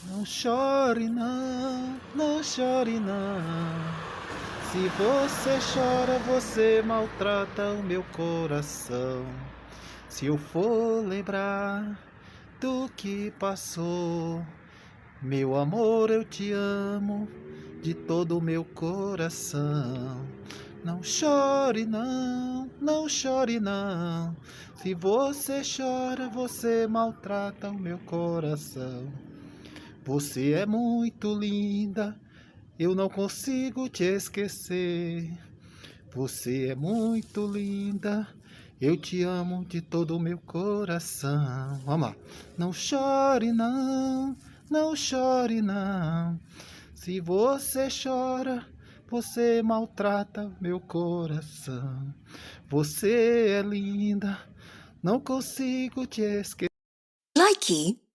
Não chore não, não chore não. Se você chora, você maltrata o meu coração. Se eu for lembrar do que passou, meu amor, eu te amo de todo o meu coração. Não chore não, não chore não. Se você chora, você maltrata o meu coração. Você é muito linda, eu não consigo te esquecer. Você é muito linda, eu te amo de todo o meu coração. Vamos lá. Não chore não, não chore não. Se você chora, você maltrata meu coração. Você é linda, não consigo te esquecer. Likey